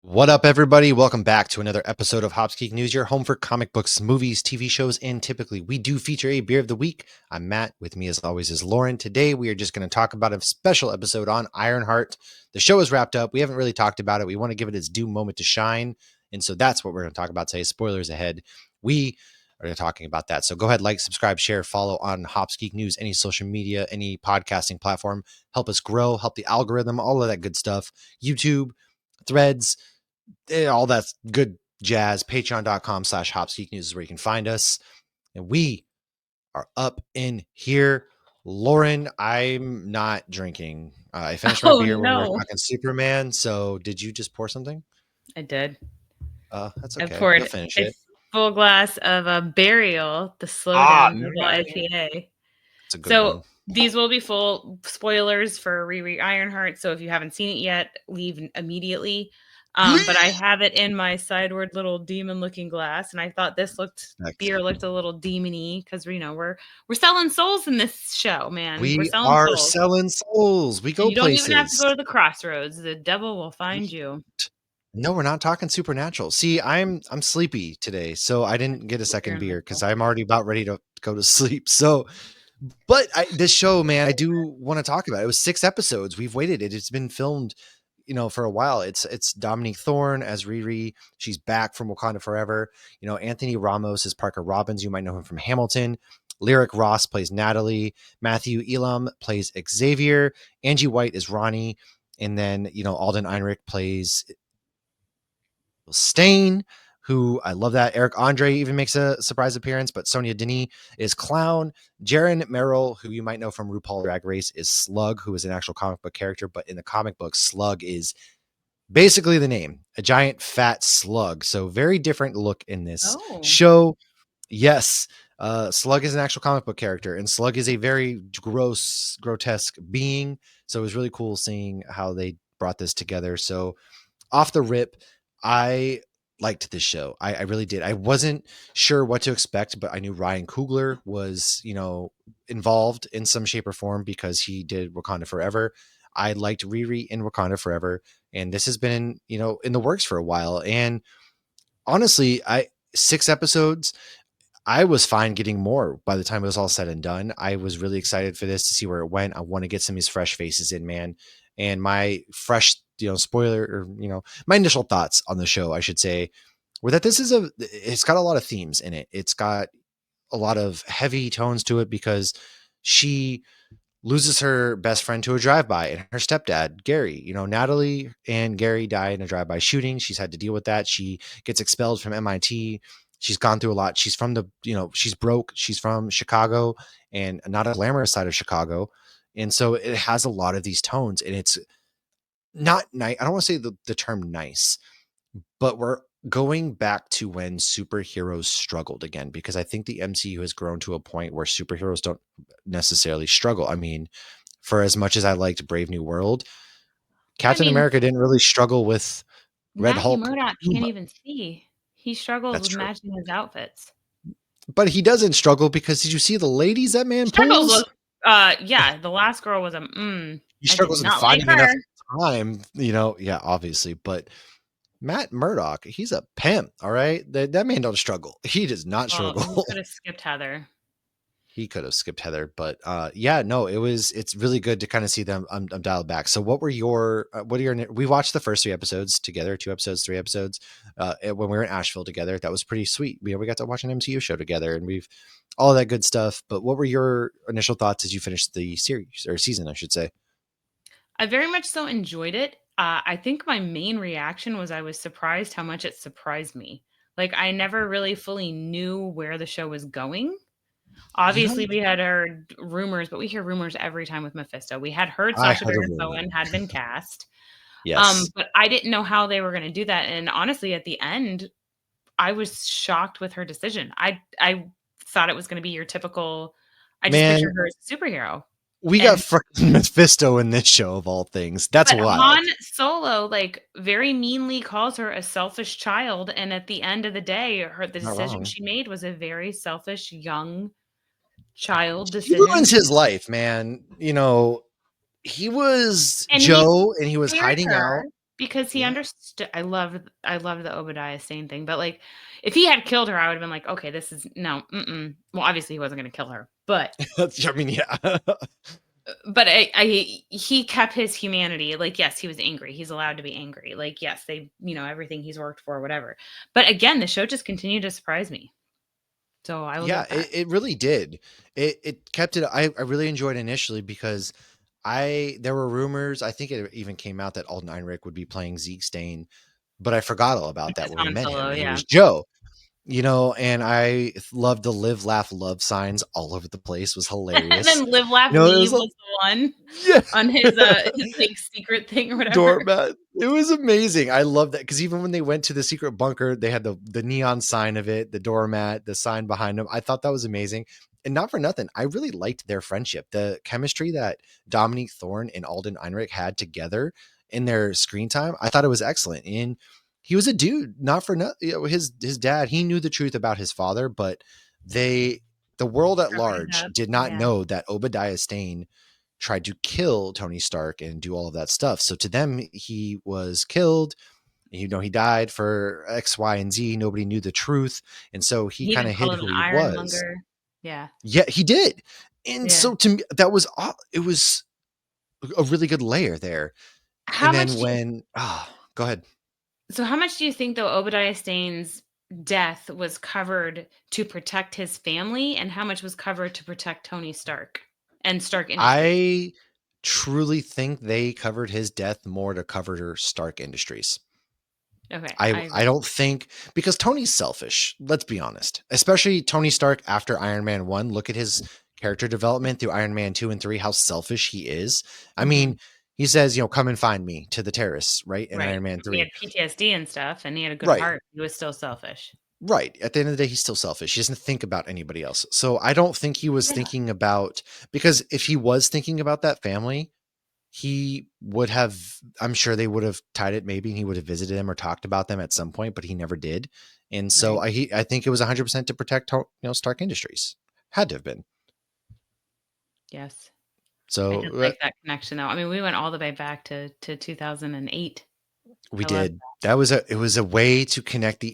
What up, everybody? Welcome back to another episode of Hopsgeeknews, your home for comic books, movies, TV shows, and typically we do feature a beer of the week. I'm Matt. With me, as always, is Lauren. Today, we are just going to talk about a special episode on Ironheart. The show is wrapped up. We haven't really talked about it. We want to give it its due moment to shine. And so that's what we're going to talk about today. Spoilers ahead. We are talking about that. So go ahead, like, subscribe, share, follow on Hopsgeeknews, any social media, any podcasting platform. Help us grow, help the algorithm, all of that good stuff. YouTube, Threads, all that good jazz. Patreon.com/hopsgeeknews is where you can find us. And we are up in here. Lauren, I'm not drinking. I finished my beer when we were No. talking Superman. So did you just pour something? I did. That's I okay. You'll poured finish a it. full glass of a Burial, the Ah, Slowdown Double IPA. it's a good So one. these will be full spoilers for Riri Ironheart. So if you haven't seen it yet, leave immediately. But I have it in my sideward little demon-looking glass, and I thought beer looked a little demony because we're selling souls in this show, man. We're We selling are souls, selling souls. We and go you don't even have to places. go to the crossroads. The devil will find you. No, we're not talking supernatural. See, I'm sleepy today, so I didn't get a second beer because I'm already about ready to go to sleep. So, but this show, man, I do want to talk about it. It was 6 episodes. We've waited it. It's been filmed, for a while. It's Dominique Thorne as Riri. She's back from Wakanda Forever. Anthony Ramos is Parker Robbins. You might know him from Hamilton. Lyric Ross plays Natalie. Matthew Elam plays Xavier. Angie White is Ronnie. And then, Alden Ehrenreich plays Stain, who I love that. Eric Andre even makes a surprise appearance, but Sonia Denis is Clown. Jaren Merrill, who you might know from RuPaul Drag Race, is Slug, who is an actual comic book character, but in the comic book, Slug is basically the name, a giant fat slug. So very different look in this show. Yes, Slug is an actual comic book character, and Slug is a very grotesque being. So it was really cool seeing how they brought this together. So off the rip, I liked this show. I really did. I wasn't sure what to expect, but I knew Ryan Coogler was, involved in some shape or form because he did Wakanda Forever. I liked Riri in Wakanda Forever, and this has been, in the works for a while. And honestly, 6 episodes, I was fine getting more by the time it was all said and done. I was really excited for this to see where it went. I want to get some of these fresh faces in, man. And my fresh, spoiler or, my initial thoughts on the show, I should say, were that it's got a lot of themes in it. It's got a lot of heavy tones to it because she loses her best friend to a drive-by and her stepdad, Gary. Natalie and Gary die in a drive-by shooting. She's had to deal with that. She gets expelled from MIT. She's gone through a lot. She's from she's broke. She's from Chicago and not a glamorous side of Chicago. And so it has a lot of these tones, and it's not nice. I don't want to say the term nice, but we're going back to when superheroes struggled again, because I think the MCU has grown to a point where superheroes don't necessarily struggle. I mean, for as much as I liked Brave New World, Captain America didn't really struggle with Red Matthew Hulk. Murdock can't even see. He struggles That's with true. matching his outfits. But he doesn't struggle because did you see the ladies that man Struggles pulls? with, yeah, the last girl was He I did struggles with not like finding enough her. time, yeah, obviously. But Matt Murdock, he's a pimp, all right? That man don't struggle. He does not Well, he struggle. could have skipped Heather. He could have skipped Heather, but yeah, no, it's really good to kind of see them dialed back. So what are your, we watched the first 3 episodes together, 2 episodes, 3 episodes, when we were in Asheville together. That was pretty sweet. We got to watch an MCU show together, and we've all of that good stuff. But what were your initial thoughts as you finished the series or season, I should say? I very much so enjoyed it. I think my main reaction was I was surprised how much it surprised me. Like, I never really fully knew where the show was going. Obviously, we had heard rumors, but we hear rumors every time with Mephisto. We had heard I Sacha heard a Baron rumor. Cohen had been cast. Yes. But I didn't know how they were gonna do that, and honestly, at the end, I was shocked with her decision. I thought it was gonna be your typical I just Man, pictured her as a superhero. we got And freaking Mephisto in this show of all things. That's but wild. Han Solo, like, very meanly calls her a selfish child, and at the end of the day, the Not decision wrong. she made was a very selfish young child He ruins decision. his life, man. He was And he Joe and he was spared hiding her out. Because he Yeah. understood. I love the Obadiah Stane thing, but, like, if he had killed her, I would've been like, "Okay, this is no, mm-mm." Well, obviously, he wasn't gonna kill her, but I mean, yeah. he kept his humanity. Like, yes, he was angry. He's allowed to be angry. Like, yes, everything he's worked for, whatever. But again, the show just continued to surprise me. So I will give Yeah, it that. it really did. It kept it. I really enjoyed it initially because there were rumors. I think it even came out that Alden Ehrenreich would be playing Zeke Stain, but I forgot all about Which that is when we Han met him, Solo, and he yeah. was Joe. And I love the live, laugh, love signs all over the place. Was And hilarious. then Live, Laugh, It was Leave like, was the one yeah. on his, like, secret thing or whatever. Doormat. It was amazing. I love that because even when they went to the secret bunker, they had the neon sign of it, the doormat, the sign behind them. I thought that was amazing. And not for nothing, I really liked their friendship. The chemistry that Dominique Thorne and Alden Ehrenreich had together in their screen time, I thought it was excellent. And he was a dude, not for nothing. His dad, he knew the truth about his father, but the world at Covered it large up. did not Yeah. know that Obadiah Stane tried to kill Tony Stark and do all of that stuff. So to them, he was killed. He died for X, Y, and Z. Nobody knew the truth. And so he He kind even of hid called him who an he was. ironmonger. Yeah. Yeah, he did. And Yeah. so to me, that was, it was a really good layer there. How And much then do you go ahead. So how much do you think, though, Obadiah Stane's death was covered to protect his family, and how much was covered to protect Tony Stark and Stark Industries? I truly think they covered his death more to cover Stark Industries. Okay, I I I agree. don't think because Tony's selfish. Let's be honest. Especially Tony Stark after Iron Man 1. Look at his character development through Iron Man 2 and 3, how selfish he is. I Mhm. mean, he says, come and find me to the terrorists, right? In Right. Iron Man He had 3. PTSD and stuff, and he had a good Right. heart. He was still selfish. Right. At the end of the day, he's still selfish. He doesn't think about anybody else. So I don't think he was Yeah. thinking about because if he was thinking about that family, he would have I'm sure they would have tied it maybe and he would have visited them or talked about them at some point, but he never did. And so Right. I think it was 100% to protect Stark Industries. Had to have been. Yes. I So just like that connection, though. I mean, we went all the way back to 2008. we I love did. It was a way to connect the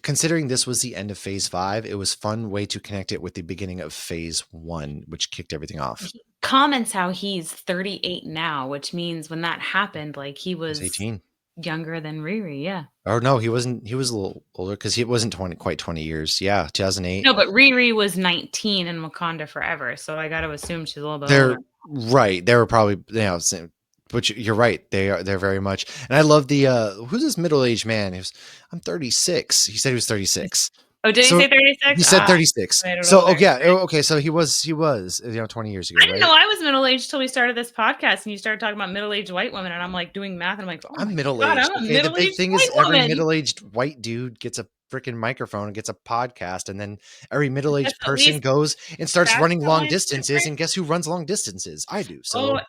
considering this was the end of phase 5, it was fun way to connect it with the beginning of phase 1, which kicked everything off. He comments how he's 38 now, which means when that happened, like, he He was was 18. younger than Riri, yeah. Or no, he wasn't. He was a little older because he wasn't quite 20 years. Yeah, 2008. No, but Riri was 19 in Wakanda Forever, so I gotta assume she's a little bit older. They're right. They were probably same, but you're right. They're very much. And I love the who's this middle-aged man? I'm 36. He said he was 36. Oh, did he So say 36? he said Ah, 36. made it So older. yeah, okay. So he was 20 years ago, I didn't know right? I was middle-aged till we started this podcast, and you started talking about middle-aged white women, and I'm, like, doing math, and I'm like, "Oh I'm my god, middle-aged. I'm a Okay. The big middle-aged thing is white every woman." middle-aged white dude gets a freaking microphone and gets a podcast, and then every That's middle-aged at person least goes and starts that's running the long only distances. difference. And guess who runs long distances? I do. Oh, So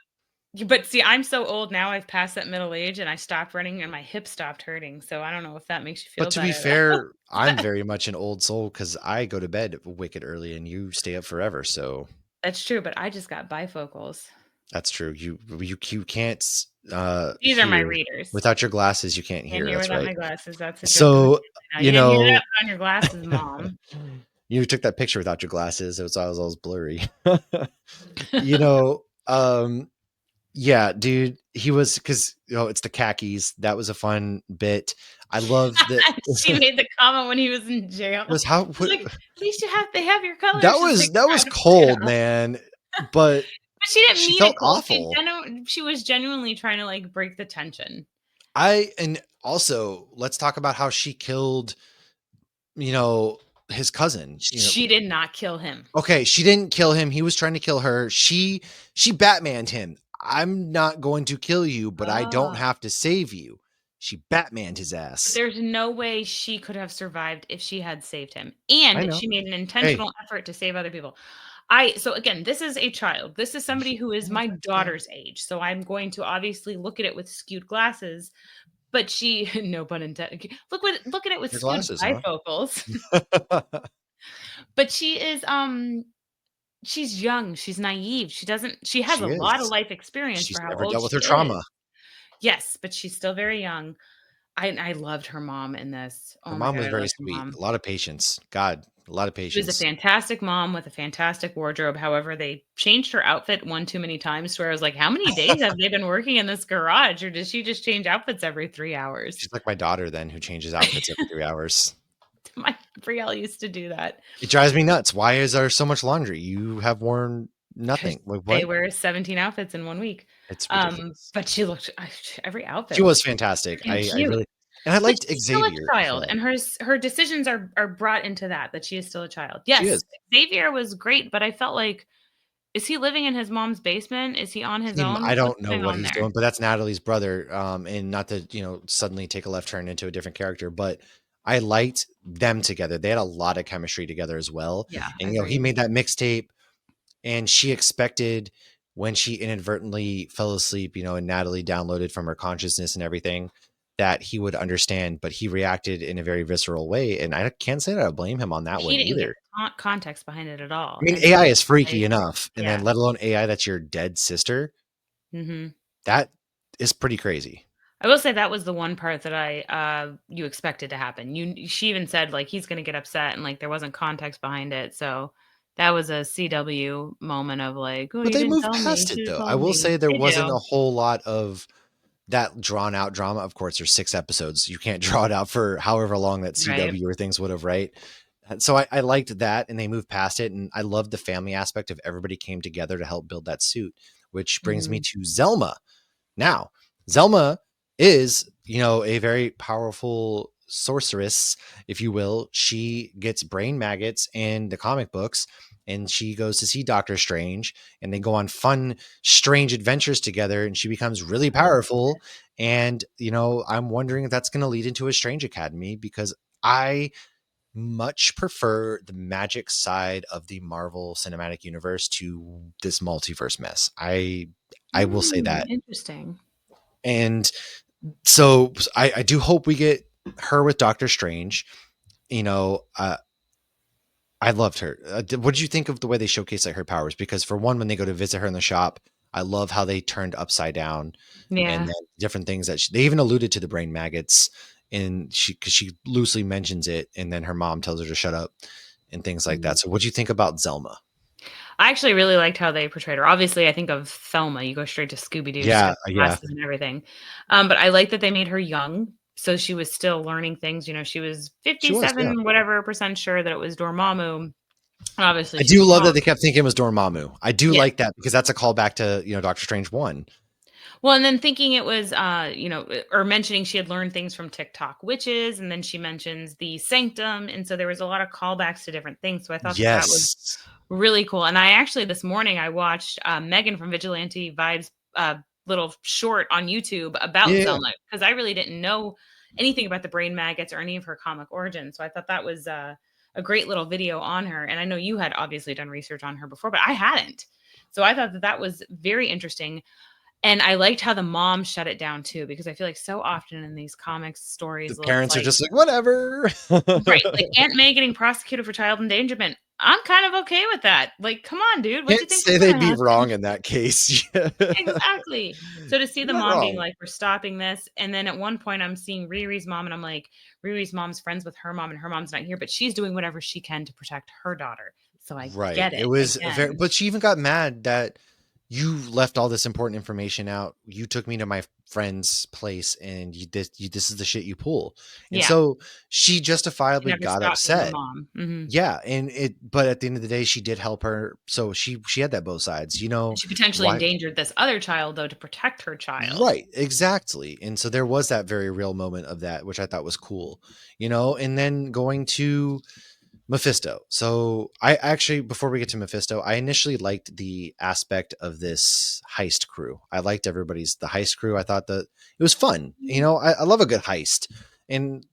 but see, I'm so old now, I've passed that middle age, and I stopped running, and my hip stopped hurting, so I don't know if that makes you but feel to be better, though. fair, I'm very much an old soul because I go to bed wicked early and you stay up forever. So That's true, but I just got bifocals. that's true. You can't These are my hear readers. without your glasses. You can't Can't hear. hear That's without right. my glasses, that's a joke of the So family now. You you didn't hear that? know, Put on your glasses, mom. you took that picture without your glasses. It was always blurry. you know, um, yeah, dude, he was because it's the khakis. That was a fun bit. I love that. She made the comment when he was in jail. Was how She's what, like, "At least they have your colors." that She's was like that was trying to play it cold, off. man. But But she didn't she mean felt it cold. awful. She was genuinely trying to, like, break the tension. And also let's talk about how she killed, you know, his cousin. She did not kill him. Okay, she didn't kill him. He was trying to kill her. She Batmaned him. I'm not going to kill you, but I don't Oh. have to save you. She Batmaned his But ass. there's no way she could have survived if she had saved him, I and know. she made an Hey, intentional effort to save other people. So again, this is a child. This is somebody who is well, my that's fair. daughter's age, so I'm going to obviously look at it with skewed glasses, but she no pun intended. Look at it with Your skewed glasses, huh? bifocals. But she's young, she's naive, she has a She lot of is. life experience She's for how never old dealt with she her is. trauma. Yes, but she's still very young. I loved her mom in this. Her Oh my mom god, was I very loved her sweet. mom. A lot of patience. God, a lot of She was a patience. fantastic mom with a fantastic wardrobe. However, they changed her outfit one too many times to where I was like, "How many days have they been working in this garage, or does she just change outfits every 3 hours?" She's like my daughter then who changes outfits every 3 hours. My Brielle used to do that. It drives me nuts. Why is there so much laundry? You have worn 'Cause nothing. Like, they what? wear 17 outfits in 1 week. It's ridiculous. But she looked every She outfit was was fantastic. freaking I cute. really and I But liked she's still a Xavier as child, well. and her decisions are brought into that she is still a child. She is. Yes, Xavier was great, but I felt like, is he living in his mom's basement? Is he on his I own? What's don't know going what on he's there? doing, but that's Natalie's brother, and not to, suddenly take a left turn into a different character, but I liked them together. They had a lot of chemistry together as well, Yeah, and, he agreed. made that mixtape, and she expected when she inadvertently fell asleep, and Natalie downloaded from her consciousness and everything, that he would understand, but he reacted in a very visceral way, and I can't say that I blame him on that He one didn't get either. context behind it at all, I mean, and then AI is like freaky enough, and then yeah. let alone AI that's your dead sister, Mhm. that is pretty crazy. I will say that was the one part that you expected to happen. She even said, like, he's gonna get upset, and, like, there wasn't context behind it, so that was a CW moment of like, "Oh, But you they didn't moved tell me, you past it, should've though. I told will me." say there They wasn't do. a whole lot of that drawn out drama. Of course, there's 6 episodes. You can't draw it out for however long that Right. CW or things would have, right? And so I liked that, and they moved past it, and I loved the family aspect of everybody came together to help build that suit, which brings me Mhm. to Zelma. Now, Zelma is, a very powerful sorceress, if you will. She gets brain maggots in the comic books, and she goes to see Doctor Strange, and they go on fun, strange adventures together, and she becomes really I love powerful. it. And, I'm wondering if that's going to lead into a Strange Academy, because I much prefer the magic side of the Marvel Cinematic Universe to this multiverse mess. I will say that. Interesting. And so I do hope we get her with Doctor Strange. You know, I loved her. What did you think of the way they showcased like her powers? Because for one, when they go to visit her in the shop, I love how they turned upside down, and Yeah. then different things that they even alluded to the brain maggots, and because she loosely mentions it, and then her mom tells her to shut up and things like Mhm. that. So, what do you think about Zelma? I actually really liked how they portrayed her. Obviously, I think of Thelma, you go straight to Scooby-Doo, she's Yeah, got the yeah, glasses and everything. But I like that they made her young, so she was still learning things, she was she was. Yeah, 57 whatever percent sure that it was Dormammu, and obviously I she's do love wrong. that they kept thinking it was Dormammu. I do Yeah. like that because that's a callback to Doctor Strange 1. Well, and then thinking it was, or mentioning she had learned things from TikTok witches, and then she mentions the sanctum, and so there was a lot of callbacks to different things, so I thought that that was Yes. really cool. And I actually this morning I watched Megan from Vigilante Vibes little short on YouTube about Yeah. Zelma because I really didn't know anything about the brain maggots or any of her comic origins. So I thought that was a great little video on her. And I know you had obviously done research on her before, but I hadn't. So I thought that that was very interesting. And I liked how the mom shut it down too, because I feel like so often in these comics The stories, it's parents are like, just like, "Whatever." right, like Aunt May getting prosecuted for child endangerment. I'm kind of okay with that. Like, come on, dude, what do you Can't think was say they'd gonna be happen? wrong in that case. Exactly. So to see You're the not mom being wrong. like, "We're stopping this," and then at one point I'm seeing Riri's mom, and I'm like, Riri's mom's friends with her mom, and her mom's not here, but she's doing whatever she can to protect her daughter. So I Right. get It it was very again. but she even got mad that you left all this important information out. You took me to my friend's place and this is the shit you pull. And Yeah, so she she justifiably never got stopped being a upset. mom. Mhm. Yeah, and but at the end of the day she did help her. So she had that both sides. And she potentially Why endangered this other child, though, to protect her child. Right, exactly. And so there was that very real moment of that, which I thought was cool, and then going to Mephisto. So I actually, before we get to Mephisto, I initially liked the aspect of this heist crew. I liked the heist crew. I thought that it was fun. I love a good heist. And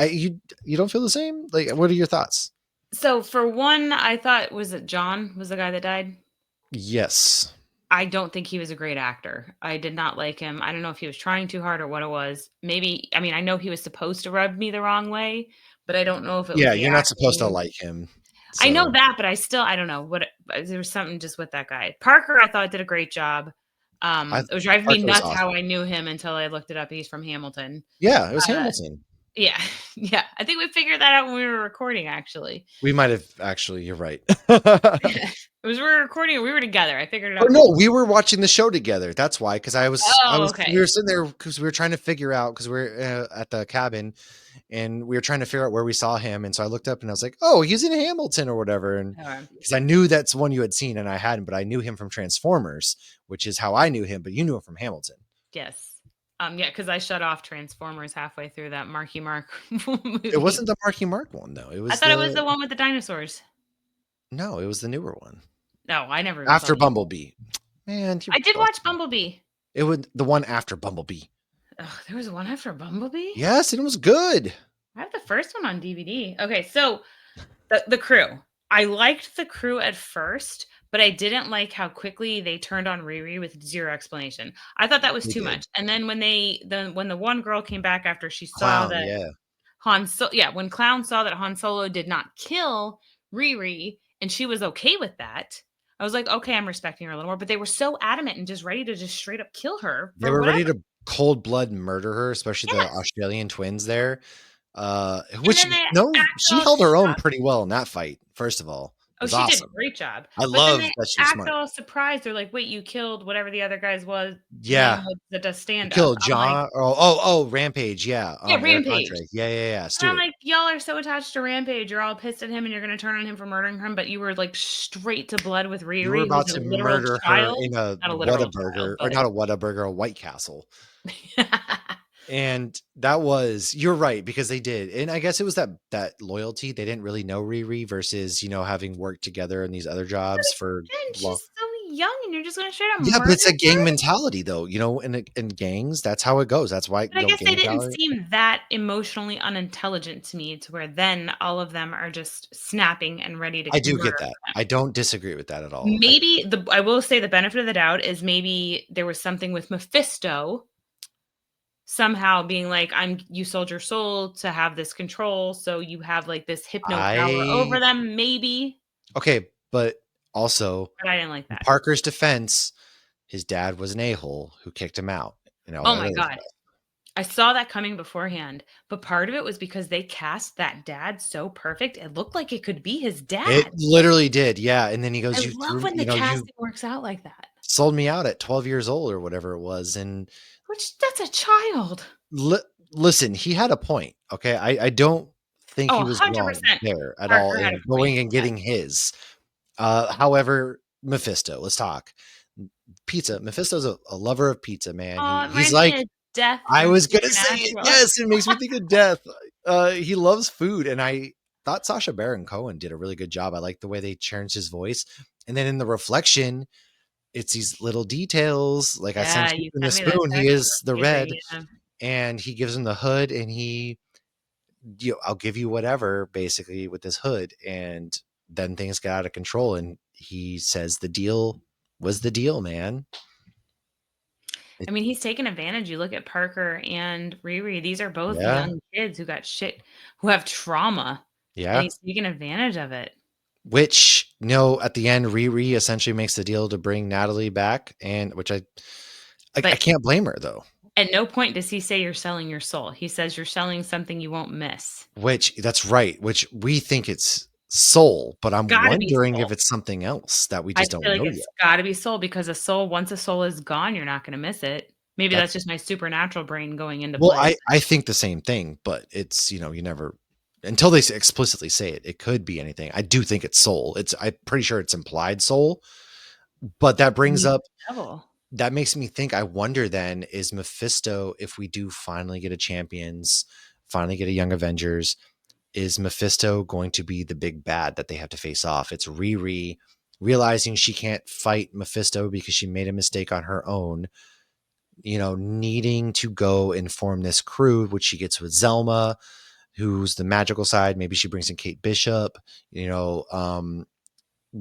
you don't feel the same? Like, what are your thoughts? So for one, I thought was it John was the guy that died? Yes. I don't think he was a great actor. I did not like him. I don't know if he was trying too hard or what it was. Maybe I mean, I know he was supposed to rub me the wrong way, but I don't know if it was Yeah, the you're not supposed to acting. like him. I know So that, but I don't know what there was something just with that guy. Parker, I thought did a great job. It was driving me Parker was nuts how awesome. I knew him until I looked it up. He's from Hamilton. Yeah, it was Uh, Hamilton. yeah, yeah. I think we figured that out when we were recording, actually. We might have actually, you're right. It was we were recording, we were together. I figured it Oh out. no, we were watching the show together. That's why, because Oh, we okay. were sitting there because we were trying to figure out because we're at the cabin and we were trying to figure out where we saw him. And so I looked up and I was like, oh, he's in Hamilton or whatever. And Okay. because I knew that's one you had seen and I hadn't, but I knew him from Transformers, which is how I knew him. But you knew him from Hamilton. Yes. Yeah, because I shut off Transformers halfway through that Marky Mark It movie. wasn't the Marky Mark one though. It I was thought it was the one with the dinosaurs. no, it was the newer one No, I never even saw after the new. Bumblebee. Man, you're I did watch busted. Bumblebee. It was the one after Bumblebee. Ugh, there was one after Bumblebee? Yes, and it was good. I have the first one on DVD. Okay, so the crew. I liked the crew at first, but I didn't like how quickly they turned on Riri with zero explanation. I thought that was They too did. much. And then when the one girl came back after she saw Clown, that yeah. when Clown saw that Han Solo did not kill Riri and she was okay with that, I was like, okay, I'm respecting her a little more. But they were so adamant and just ready to just straight up kill her They for were whatever. ready to cold blood murder her, especially the Yes. Australian twins there. And Which then they no, act she all held her own shocked. pretty well in that fight, first of all. It Oh, was she did a awesome. great job. I But then love they that she was act smart. all surprised. They're like, "Wait, you killed whatever the other guy's name Yeah. was that does You stand-up." killed I'm like, John. Oh, Rampage. Yeah. "Yeah, Eric Rampage." Andre. Yeah. And I'm Stewart. like, "Y'all are so attached to Rampage. You're all pissed at him and you're gonna turn on him for murdering him, but you were, like, straight to blood with You were Riri, who's about a to literal murder her child." in a Not a literal child, Whataburger, or but not a Whataburger, a White Castle. And that was, you're right, because they did. And I guess it was that loyalty. They didn't really know Riri versus, having worked together in these other jobs for Again, long. she's so young and you're just gonna straight up Yeah, but murder it's a gang her? mentality though, in gangs, that's how it goes. That's why, But I guess gang they didn't mentality. seem that emotionally unintelligent to me to where then all of them are just snapping and ready to I do get murder that. I him. don't disagree with that at all. Maybe I will say the benefit of the doubt is maybe there was something with Mephisto somehow being like, you sold your soul to have this control, so you have like this hypno power over I them, maybe. okay, but also But I didn't like in that. Parker's defense, his dad was an a-hole who kicked him out and all Oh that my other god. stuff. I saw that coming beforehand, but part of it was because they cast that dad so perfect. It looked like it could be his It dad. literally did, yeah, and then he I goes, love when the you casting works out like that. sold me out at 12 years old," or whatever it was, and Which that's a child. li listen, he had a point, okay? I don't think Oh, he was wrong 100% there at all Parker had a in point. going and Yes. getting his. However, Mephisto, let's talk. Pizza. Mephisto's a lover of pizza, man. Oh, it He's reminds me like, of Death I from was gonna say it. Supernatural. Yes, it makes me think of death. He loves food, and I thought Sasha Baron Cohen did a really good job. I like the way they changed his voice, and then in the reflection, it's these little details. Like I Yeah, sense you in the sent me that spoon, he text is with the Avery, red, yeah. and he gives him the hood, and I'll give you whatever, basically with this hood, and then things get out of control, and he says the deal was the deal, man. I mean, he's taken advantage. You look at Parker and Riri, these are both Yeah, young kids who have trauma, and yeah. he's taking advantage of it. Which, no, at the end, Riri essentially makes the deal to bring Natalie back, and which I But can't blame her though. at no point does he say you're selling your soul. He says you're selling something you won't miss. Which that's right. Which we think it's soul, but I'm Gotta be wondering if soul. it's something else that we I just don't feel like know it's yet. gotta be soul because once a soul is gone, you're not gonna miss it. Maybe That that's just my supernatural brain going into well, play. I think the same thing, but it's you never until they explicitly say it. It could be anything. I do think it's soul. I'm pretty sure it's implied soul, but that brings Maybe up the devil. that makes me think. I wonder then is Mephisto, if we do finally get a Champions, finally get a Young Avengers, is Mephisto going to be the big bad that they have to face off? It's Riri realizing she can't fight Mephisto because she made a mistake on her own, needing to go and form this crew, which she gets with Zelma, who's the magical side. Maybe she brings in Kate Bishop,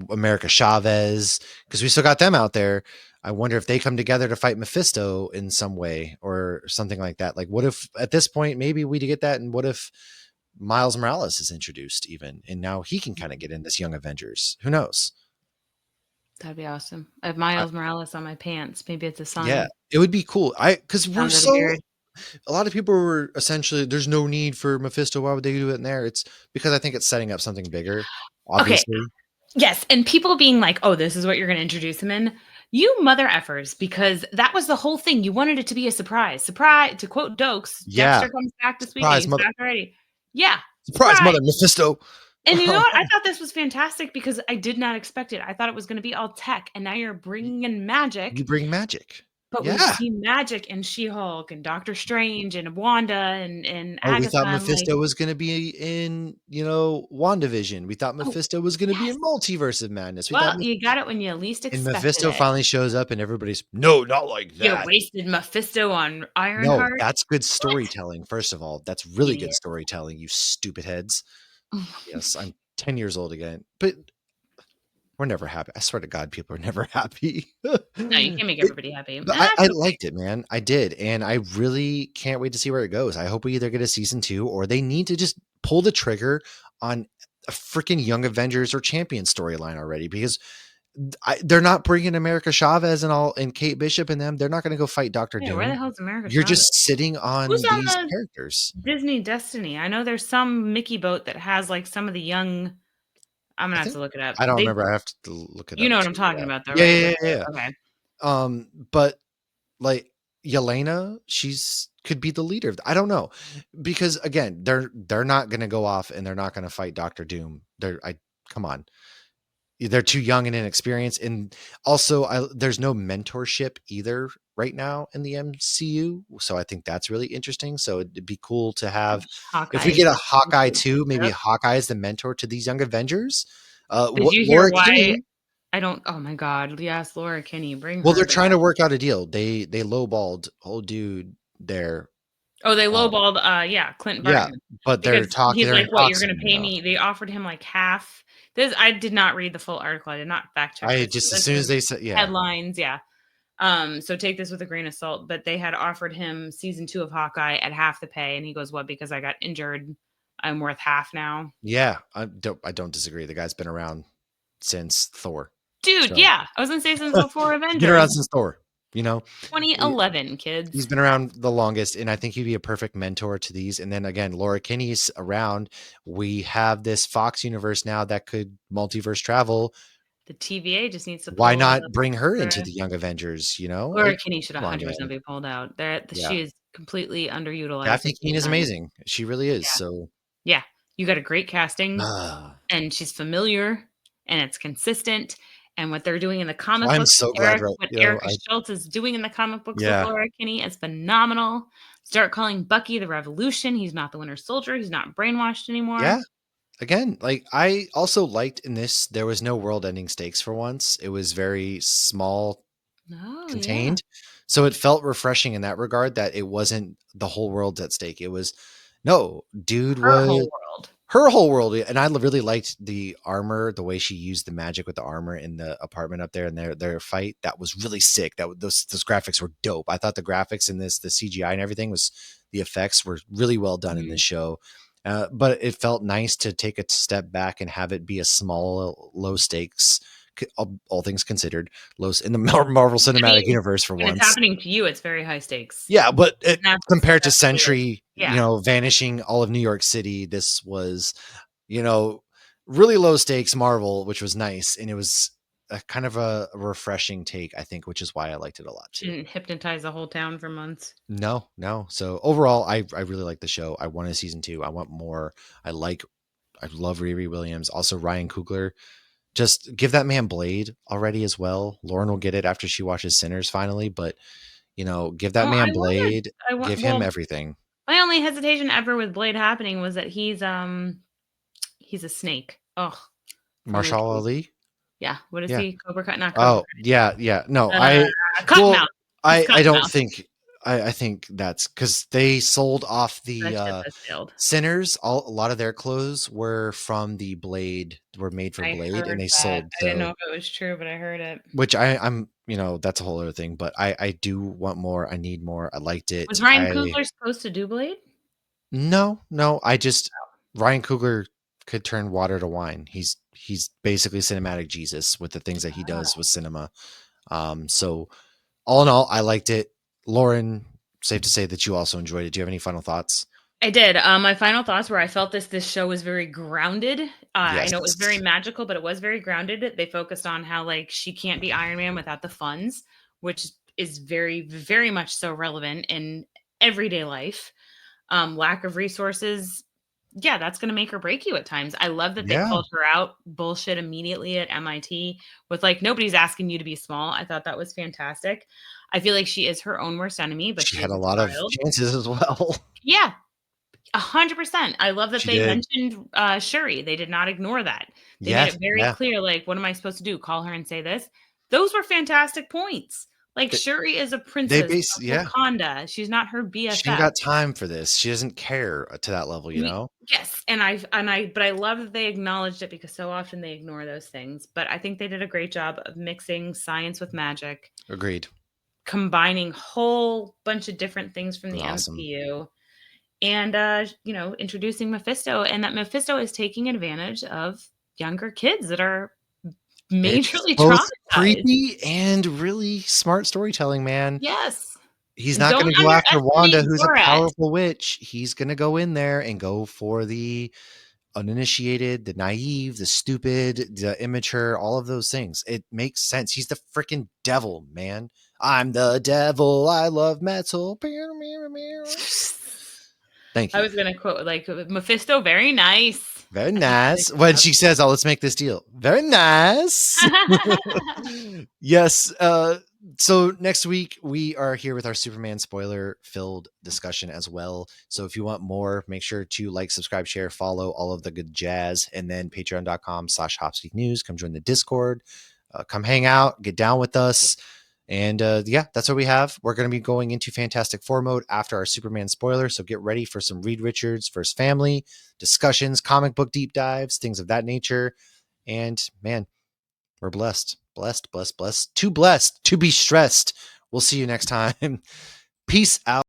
America Chavez, because we still got them out there. I wonder if they come together to fight Mephisto in some way or something like that. Like, what if at this point, maybe we get that? And what if Miles Morales is introduced even, and now he can kind of get in this Young Avengers? Who knows? That'd be awesome. I have Miles Morales on my pants. Maybe it's a Yeah, sign. it would be cool. Because we're Under the so beard. a lot of people were essentially, "There's no need for Mephisto. Why would they do it in there?" It's because I think it's setting up something bigger, Okay. obviously. Yes, and people being like, "Oh, this is what you're gonna introduce him in." You mother effers, because that was the whole thing. You wanted it to be a surprise. Surprise, to quote Dokes, Yeah. Dexter comes back this weekend. Surprise, He's mother back already. Yeah, surprise, surprise. mother, Mephisto. And you know what? I thought this was fantastic because I did not expect it. I thought it was gonna be all tech, and now you're Y bringing in you magic, bring magic. but we've Yeah. seen magic in She-Hulk and Doctor Strange and Wanda and Oh, we Agatha. thought I'm like, Mephisto was gonna be in, WandaVision. We thought "Oh, Mephisto was gonna be yes. in Multiverse of Madness. We thought Well, you got it when you least and expected Mephisto it. finally shows up and everybody's, "No, not like You that." wasted Mephisto on No, Ironheart? that's good What? storytelling, first of all. That's really good Idiot." storytelling, you stupid heads. Yes, I'm 10 years old again, but we're never happy. I swear to God, people are never happy. No, you can't make It everybody happy, and but that's I okay. liked it, man. I did, and I really can't wait to see where it goes. I hope we either get a season 2 or they need to just pull the trigger on a freaking Young Avengers or Champion storyline already because they're not bringing America Chavez and Kate Bishop and them. They're not gonna go fight Doctor Yeah, where the Doom. hell's America You're Chavez? just sitting Who's on on these the characters. Disney Destiny? I know there's some Mickey boat that has, like, some of the young. I'm I gonna have think to look it up. I don't They remember. I have to look it You up know what I'm too. talking Yeah. about though, Yeah, right? yeah, With yeah, yeah. the Okay. But like Yelena, she's could be the leader. I don't know because again, they're not going to go off and they're not going to fight Doctor Doom. I come on, they're too young and inexperienced, and also there's no mentorship either right now in the MCU. So I think that's really interesting. So it'd be cool to have if we Hawkeye is get a the Hawkeye mentor. too. Maybe Yep. Hawkeye is the mentor to these young Avengers. Did you hear Laura why Kinney. I don't Oh my god, yes, Laura Kinney, bring Well, her they're back. trying to work out a deal. They lowballed old dude there. Oh, they Um, lowballed, yeah, Clint yeah, Barton, but because he's they're in like, "What, you're talks gonna pay now. me?" They offered him, like, half. This I did not read the full article, I did not fact check I this, just so as this soon as is they said, yeah, headlines, yeah. So take this with a grain of salt, but they had offered him season 2 of Hawkeye at half the pay, and he goes, "What, because I got injured, I'm worth half now?" yeah, I don't disagree. The guy's been around since Thor. Dude, So, yeah, I was gonna say since before he's been around Avengers. since Thor, you know? He 2011, he's kids. been around the longest, and I think he'd be a perfect mentor to these, and then again, Laura Kinney's around. We have this Fox universe now that could multiverse travel. The TVA just needs to Why pull, not bring her into uh the Young Avengers, you know? Laura Like, Kinney should come on, 100% man. be pulled out. There Yeah. She is completely underutilized Daphne and Keane is behind. amazing. She really is, Yeah. so Yeah. You got a great casting, ah, and she's familiar, and it's consistent, and what they're doing in the comic I'm books so glad, right, What you know, Erica Schultz is doing in the comic books with yeah. Laura Kinney is phenomenal. Start calling Bucky the Revolution. He's not the Winter Soldier. He's not brainwashed anymore. Yeah, again, like, I also liked in this, there was no world-ending stakes for once. It was very small, Oh, yeah. contained, so it felt refreshing in that regard that it wasn't the whole world's at stake. It was no, dude Her whole was world. her whole world, and I really liked the armor, the way she used the magic with the armor in the apartment up there in their fight. That was really sick. Those graphics were dope. I thought the graphics in this, the CGI and everything was the effects were really well done in Mhm. this show. But it felt nice to take a step back and have it be a small, low stakes, all things considered, in the Marvel I Cinematic mean, Universe for when it's once. happening to you, it's very high stakes. Yeah, but it And compared to that's what it is. Sentry, Yeah. vanishing all of New York City, this was, you know, really low stakes Marvel, which was nice, and it was a kind of a refreshing take, I think, which is why I liked it a lot She too. didn't hypnotize the whole town for months. No, no. So overall, I really like the show. I want a season 2. I want more. I love Riri Williams. Also Ryan Coogler. Just give that man Blade already as well. Lauren will get it after she watches Sinners finally, but give that Oh, I man wanted Blade. I want Give him well, everything. my only hesitation ever with Blade happening was that he's a snake. Ugh, from Marshall Loki. Ali. Yeah, what is Yeah. he? Cobra Kai? Not Cobra Oh, yeah, yeah. No, Kai. well, Cottonmouth. He's I don't Cottonmouth. think I think that's because they sold off That the ship has sailed. Sinners. A lot of their clothes were from the Blade, were made for I Blade, and heard they that. sold. I didn't know So, if it was true, but I heard it. which I'm, that's a whole other thing. But I do want more. I need more. I liked Was it. Ryan Coogler supposed to do Blade? No, I just Ryan Coogler could turn water to wine. He's basically cinematic Jesus with the things that he does Ah. with cinema. So all in all, I liked it. Lauren, safe to say that you also enjoyed it. Do you have any final thoughts? I did. My final thoughts were I felt this show was very grounded. I Yes. know it was very magical, but it was very grounded. They focused on how like she can't be Iron Man without the funds, which is very, very much so relevant in everyday life. Lack of resources, yeah, that's going to make or break you at times. I love that they Yeah. called her out bullshit immediately at MIT with like nobody's asking you to be small. I thought that was fantastic. I feel like she is her own worst enemy, but She she had is a a lot of child. chances as well. Yeah, 100%. I love that She they did. mentioned, Shuri. They did not ignore that. They made Yes. it very Yeah. clear, like, what am I supposed to do? Call her and say this? Those were fantastic points. Like, Th- Shuri is a They princess of yeah. Wakanda. She's not her She ain't BFF. got time for this. She doesn't care to that level, you We know? Yes, and I but I love that they acknowledged it because so often they ignore those things. But I think they did a great job of mixing science with magic, Agreed. combining whole bunch of different things from It was the awesome. MCU. And introducing Mephisto, and that Mephisto is taking advantage of younger kids that are It's majorly both traumatized. creepy and really smart storytelling, man. Yes. He's not Don't gonna go after Wanda, underestimate who's a Borat. powerful witch. He's gonna go in there and go for the uninitiated, the naive, the stupid, the immature, all of those things. It makes sense. He's the freaking devil, man. I'm the devil. I love metal. Thank I you. was gonna quote like Mephisto, very nice. Very I think nice. When she says, "Oh, let's make this deal." Very nice. Yes. So next week we are here with our Superman spoiler filled discussion as well. So if you want more, make sure to like, subscribe, share, follow all of the good jazz, and then patreon.com/hopsgeeknews. Come join the Discord. Come hang out, get down with us. And yeah, that's what we have. We're going to be going into Fantastic Four mode after our Superman spoiler. So get ready for some Reed Richards versus family discussions, comic book deep dives, things of that nature. And man, we're blessed, blessed, blessed, blessed, too blessed to be stressed. We'll see you next time. Peace out.